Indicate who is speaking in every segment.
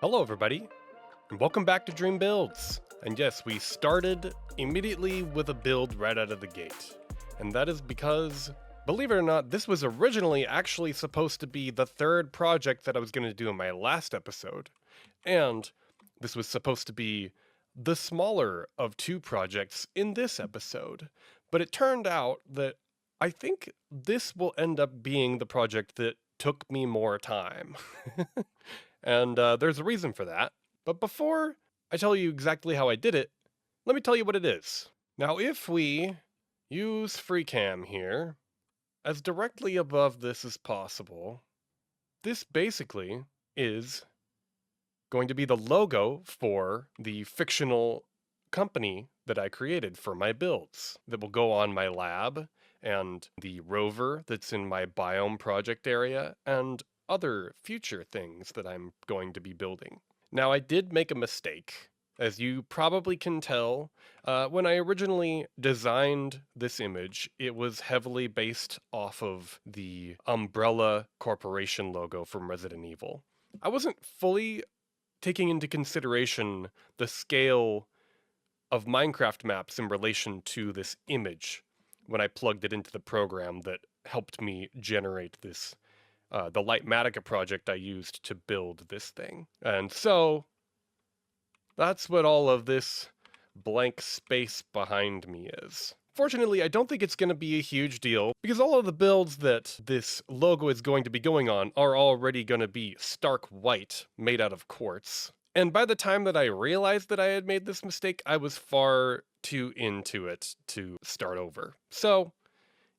Speaker 1: Hello everybody, and welcome back to Dream Builds. And yes, we started immediately with a build right out of the gate. And that is because, believe it or not, this was originally actually supposed to be the third project that I was going to do in my last episode. And this was supposed to be the smaller of two projects in this episode. But it turned out that I think this will end up being the project that took me more time. And there's a reason for that. But before I tell you exactly how I did it, let me tell you what it is. Now, if we use FreeCam here, as directly above this as possible, this basically is going to be the logo for the fictional company that I created for my builds that will go on my lab and the rover that's in my biome project area and other future things that I'm going to be building. Now, I did make a mistake. As you probably can tell, when I originally designed this image, it was heavily based off of the Umbrella Corporation logo from Resident Evil. I wasn't fully taking into consideration the scale of Minecraft maps in relation to this image when I plugged it into the program that helped me generate this the Lightmatica project I used to build this thing. And so that's what all of this blank space behind me is. Fortunately, I don't think it's going to be a huge deal because all of the builds that this logo is going to be going on are already going to be stark white, made out of quartz. And by the time that I realized that I had made this mistake, I was far too into it to start over. So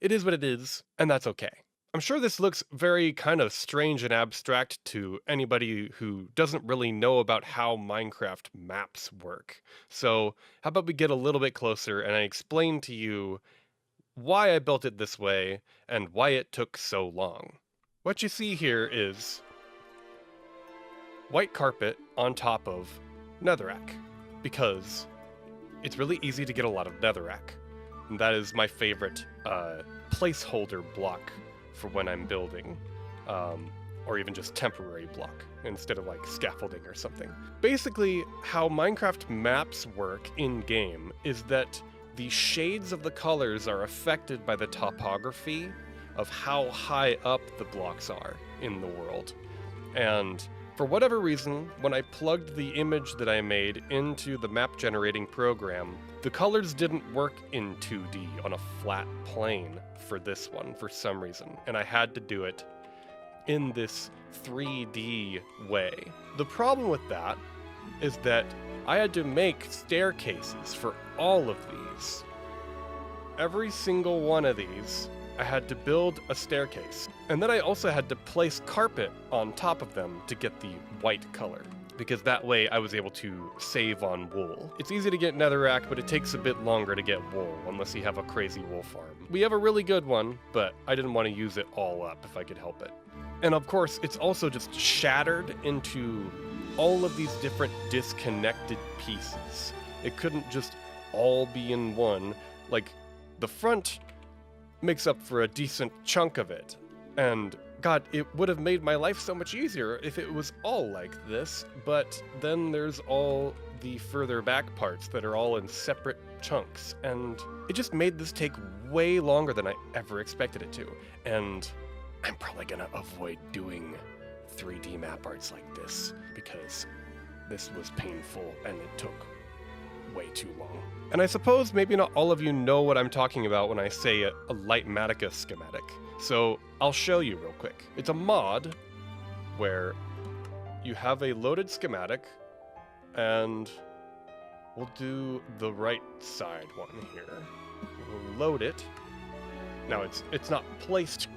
Speaker 1: it is what it is, and that's okay. I'm sure this looks very kind of strange and abstract to anybody who doesn't really know about how Minecraft maps work. So how about we get a little bit closer and I explain to you why I built it this way and why it took so long. What you see here is white carpet on top of netherrack, because it's really easy to get a lot of netherrack. And that is my favorite placeholder block for when I'm building, or even just temporary block instead of like scaffolding or something. Basically, how Minecraft maps work in-game is that the shades of the colors are affected by the topography of how high up the blocks are in the world. And for whatever reason, when I plugged the image that I made into the map generating program, the colors didn't work in 2D on a flat plane for this one for some reason, and I had to do it in this 3D way. The problem with that is that I had to make staircases for all of these. Every single one of these, I had to build a staircase. And then I also had to place carpet on top of them to get the white color, because that way I was able to save on wool. It's easy to get netherrack, but it takes a bit longer to get wool, unless you have a crazy wool farm. We have a really good one, but I didn't want to use it all up if I could help it. And of course, it's also just shattered into all of these different disconnected pieces. It couldn't just all be in one. Like, the front makes up for a decent chunk of it. And God, it would have made my life so much easier if it was all like this, but then there's all the further back parts that are all in separate chunks, and it just made this take way longer than I ever expected it to. And I'm probably gonna avoid doing 3D map arts like this, because this was painful and it took way too long. And I suppose maybe not all of you know what I'm talking about when I say a Lightmatica schematic. So I'll show you real quick. It's a mod where you have a loaded schematic, and we'll do the right side one here. We'll load it. Now it's not placed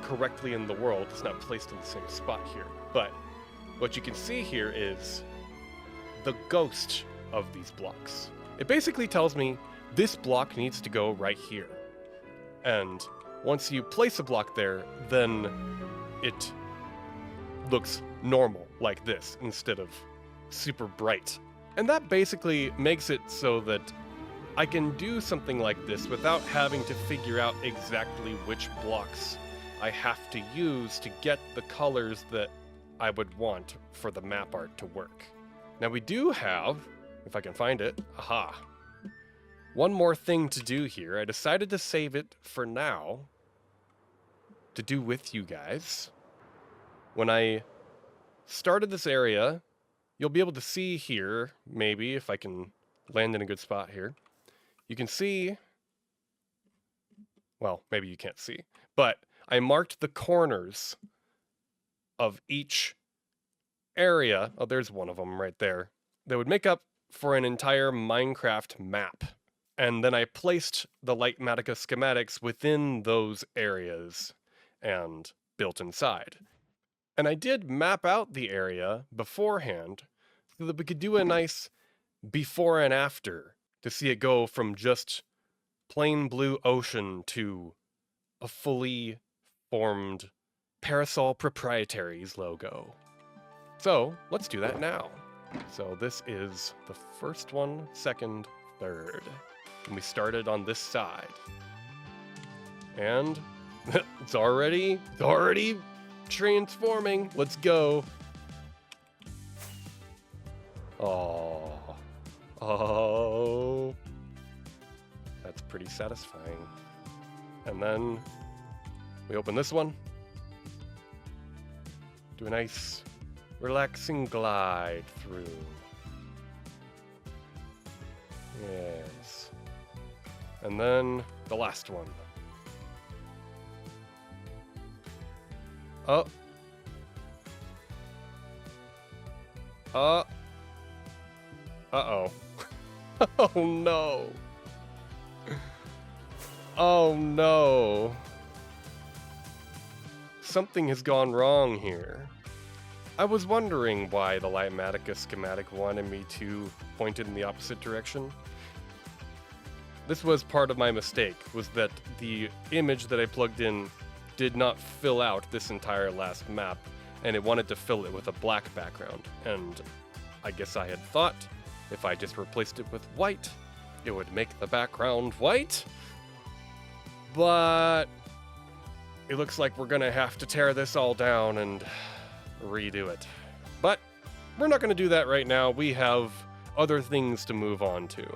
Speaker 1: correctly in the world. It's not placed in the same spot here. But what you can see here is the ghost of these blocks. It basically tells me this block needs to go right here. And once you place a block there, then it looks normal like this instead of super bright. And that basically makes it so that I can do something like this without having to figure out exactly which blocks I have to use to get the colors that I would want for the map art to work. Now we do have, if I can find it, aha, one more thing to do here. I decided to save it for now to do with you guys. When I started this area, you'll be able to see here, maybe if I can land in a good spot here, you can see, well, maybe you can't see, but I marked the corners of each area. Oh, there's one of them right there. That would make up for an entire Minecraft map. And then I placed the Lightmatica schematics within those areas and built inside. And I did map out the area beforehand so that we could do a nice before and after to see it go from just plain blue ocean to a fully formed Parasol Proprietaries logo. So let's do that now. So this is the first one, second, third. And we started on this side. And it's already transforming. Let's go. Oh. That's pretty satisfying. And then we open this one. Do a nice relaxing glide through. Yes. And then the last one. Oh. Uh-oh. Oh no. Oh no. Something has gone wrong here. I was wondering why the Lightmatica schematic wanted me to point it in the opposite direction. This was part of my mistake, was that the image that I plugged in did not fill out this entire last map, and it wanted to fill it with a black background. And I guess I had thought if I just replaced it with white, it would make the background white. But it looks like we're gonna have to tear this all down and redo it. But we're not gonna do that right now. We have other things to move on to.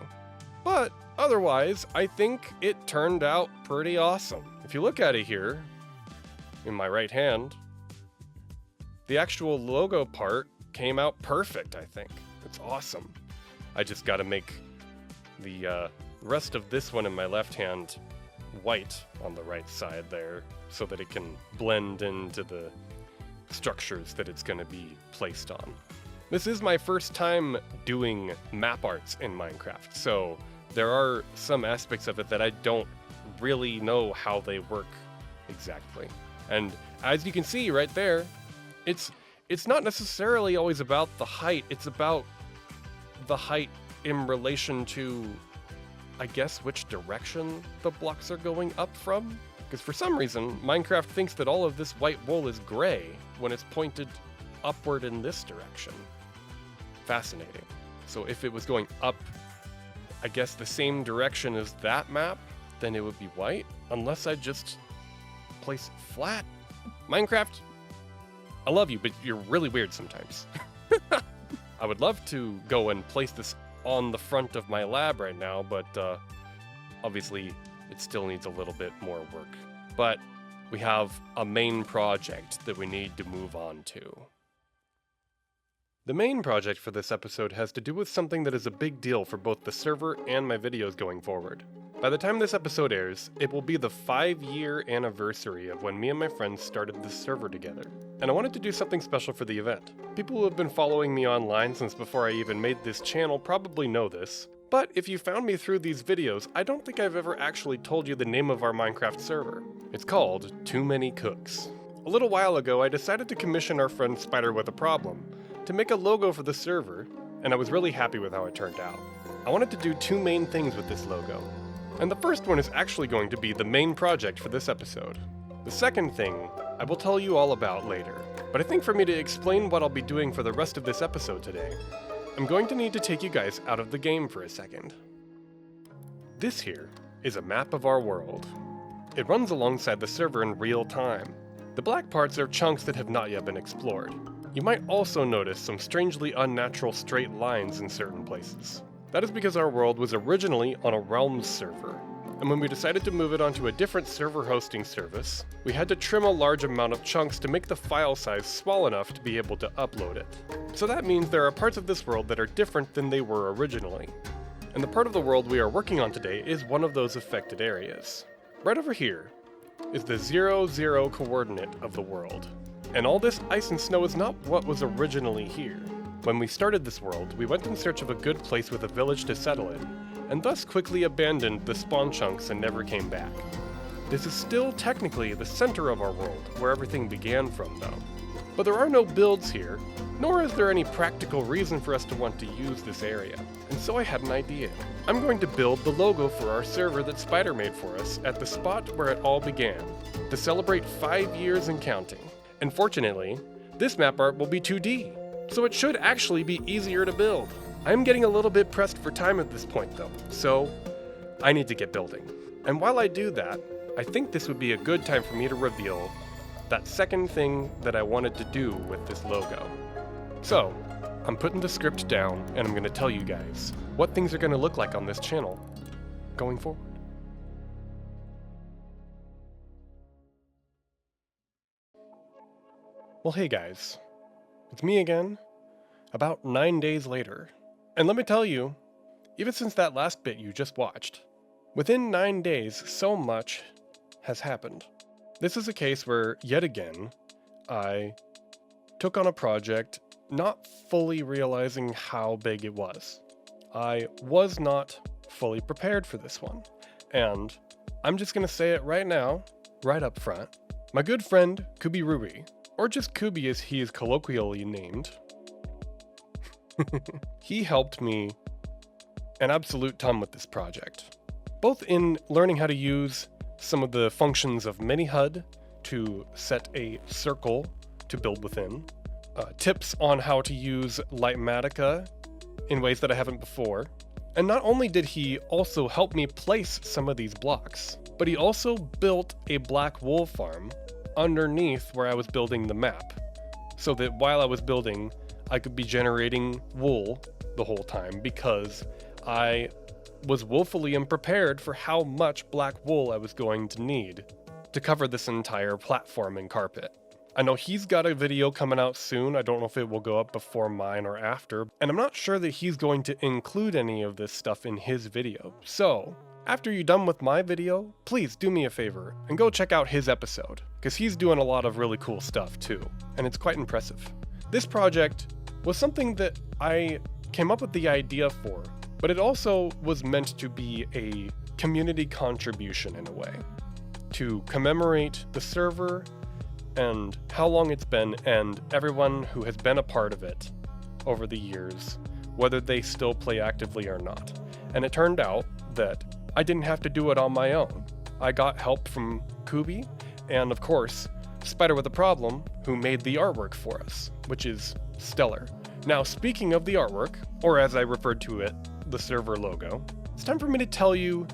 Speaker 1: But otherwise, I think it turned out pretty awesome. If you look at it here, in my right hand, the actual logo part came out perfect, I think. It's awesome. I just gotta make the rest of this one in my left hand white on the right side there so that it can blend into the structures that it's gonna be placed on. This is my first time doing map arts in Minecraft, so there are some aspects of it that I don't really know how they work exactly. And as you can see right there, it's not necessarily always about the height, it's about the height in relation to, I guess, which direction the blocks are going up from. Because for some reason, Minecraft thinks that all of this white wool is gray when it's pointed upward in this direction. Fascinating. So if it was going up, I guess the same direction as that map, then it would be white, unless I just place it flat. Minecraft, I love you, but you're really weird sometimes. I would love to go and place this on the front of my lab right now, but obviously it still needs a little bit more work. But we have a main project that we need to move on to. The main project for this episode has to do with something that is a big deal for both the server and my videos going forward. By the time this episode airs, it will be the 5-year anniversary of when me and my friends started this server together. And I wanted to do something special for the event. People who have been following me online since before I even made this channel probably know this, but if you found me through these videos, I don't think I've ever actually told you the name of our Minecraft server. It's called Too Many Cooks. A little while ago, I decided to commission our friend Spider with a Problem to make a logo for the server, and I was really happy with how it turned out. I wanted to do two main things with this logo. And the first one is actually going to be the main project for this episode. The second thing I will tell you all about later, but I think for me to explain what I'll be doing for the rest of this episode today, I'm going to need to take you guys out of the game for a second. This here is a map of our world. It runs alongside the server in real time. The black parts are chunks that have not yet been explored. You might also notice some strangely unnatural straight lines in certain places. That is because our world was originally on a Realms server, and when we decided to move it onto a different server hosting service, we had to trim a large amount of chunks to make the file size small enough to be able to upload it. So that means there are parts of this world that are different than they were originally. And the part of the world we are working on today is one of those affected areas. Right over here is the 0,0 coordinate of the world. And all this ice and snow is not what was originally here. When we started this world, we went in search of a good place with a village to settle in, and thus quickly abandoned the spawn chunks and never came back. This is still technically the center of our world, where everything began from though. But there are no builds here, nor is there any practical reason for us to want to use this area. And so I had an idea. I'm going to build the logo for our server that Spider made for us at the spot where it all began, to celebrate 5 years and counting. And fortunately, this map art will be 2D, so it should actually be easier to build. I'm getting a little bit pressed for time at this point though, so I need to get building. And while I do that, I think this would be a good time for me to reveal that second thing that I wanted to do with this logo. So, I'm putting the script down and I'm going to tell you guys what things are going to look like on this channel going forward. Well, hey guys, it's me again, about 9 days later. And let me tell you, even since that last bit you just watched, within 9 days, so much has happened. This is a case where, yet again, I took on a project not fully realizing how big it was. I was not fully prepared for this one. And I'm just gonna say it right now, right up front. My good friend, Kubi Ruby, or just Kubi as he is colloquially named, he helped me an absolute ton with this project. Both in learning how to use some of the functions of MiniHUD to set a circle to build within, tips on how to use Lightmatica in ways that I haven't before. And not only did he also help me place some of these blocks, but he also built a black wool farm underneath where I was building the map, so that while I was building, I could be generating wool the whole time because I was woefully unprepared for how much black wool I was going to need to cover this entire platform and carpet. I know he's got a video coming out soon. I don't know if it will go up before mine or after, and I'm not sure that he's going to include any of this stuff in his video. So, after you're done with my video, please do me a favor and go check out his episode, because he's doing a lot of really cool stuff too, and it's quite impressive. This project was something that I came up with the idea for, but it also was meant to be a community contribution in a way, to commemorate the server and how long it's been and everyone who has been a part of it over the years, whether they still play actively or not. And it turned out that I didn't have to do it on my own. I got help from Kubi and, of course, Spider with a Problem, who made the artwork for us, which is stellar. Now, speaking of the artwork, or as I referred to it, the server logo, it's time for me to tell you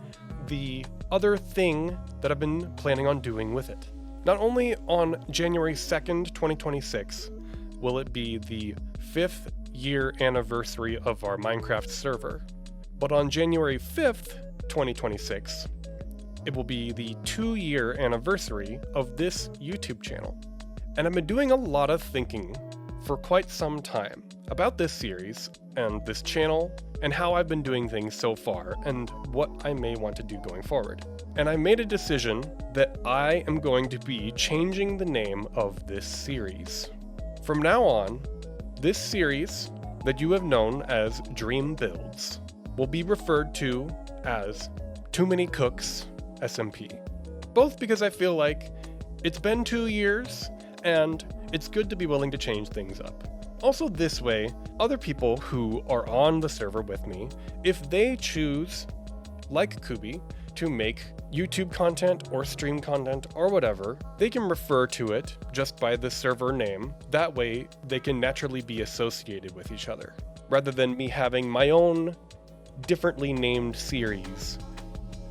Speaker 1: the other thing that I've been planning on doing with it. Not only on January 2nd, 2026, will it be the 5th year anniversary of our Minecraft server, but on January 5th, 2026, it will be the 2-year anniversary of this YouTube channel. And I've been doing a lot of thinking for quite some time about this series and this channel and how I've been doing things so far and what I may want to do going forward. And I made a decision that I am going to be changing the name of this series. From now on, this series that you have known as Dream Builds will be referred to as Too Many Cooks SMP. Both because I feel like it's been 2 years and it's good to be willing to change things up. Also this way, other people who are on the server with me, if they choose, like Kubi, to make YouTube content or stream content or whatever, they can refer to it just by the server name. That way they can naturally be associated with each other, rather than me having my own differently named series,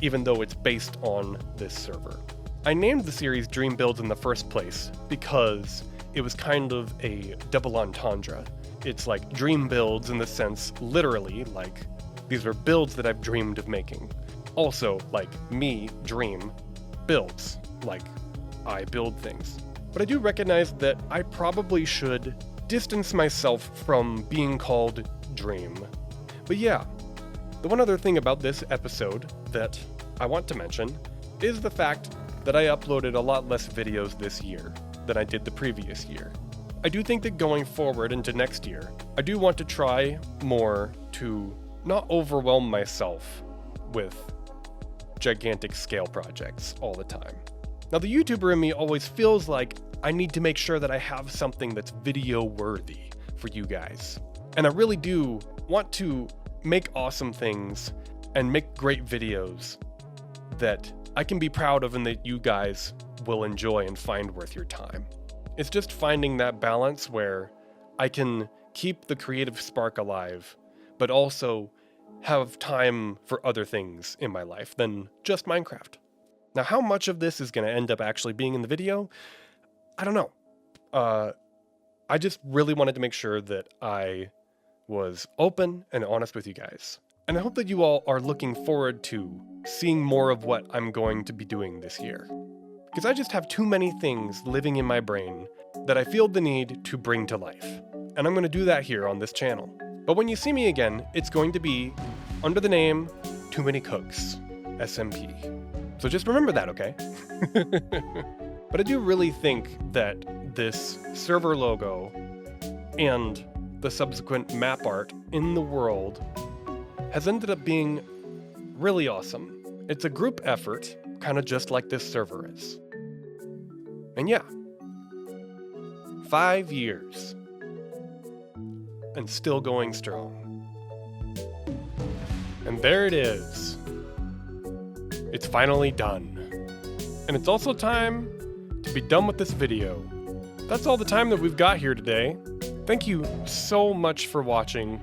Speaker 1: even though it's based on this server. I named the series Dream Builds in the first place because it was kind of a double entendre. It's like dream builds in the sense, literally, like these are builds that I've dreamed of making. Also, like me, Dream, builds, like I build things. But I do recognize that I probably should distance myself from being called Dream. But yeah, the one other thing about this episode that I want to mention is the fact that I uploaded a lot less videos this year than I did the previous year. I do think that going forward into next year, I do want to try more to not overwhelm myself with gigantic scale projects all the time. Now, the YouTuber in me always feels like I need to make sure that I have something that's video worthy for you guys. And I really do want to make awesome things and make great videos that I can be proud of and that you guys will enjoy and find worth your time. It's just finding that balance where I can keep the creative spark alive, but also have time for other things in my life than just Minecraft. Now, how much of this is going to end up actually being in the video? I don't know. I just really wanted to make sure that I was open and honest with you guys. And I hope that you all are looking forward to seeing more of what I'm going to be doing this year. Because I just have too many things living in my brain that I feel the need to bring to life. And I'm going to do that here on this channel. But when you see me again, it's going to be under the name Too Many Cooks, SMP. So just remember that, okay? But I do really think that this server logo and the subsequent map art in the world has ended up being really awesome. It's a group effort, kind of just like this server is. And yeah, 5 years. And still going strong. And there it is. It's finally done. And it's also time to be done with this video. That's all the time that we've got here today. Thank you so much for watching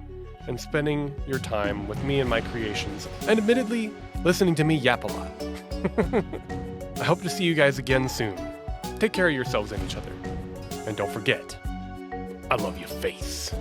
Speaker 1: and spending your time with me and my creations, and admittedly, listening to me yap a lot. I hope to see you guys again soon. Take care of yourselves and each other. And don't forget, I love your face.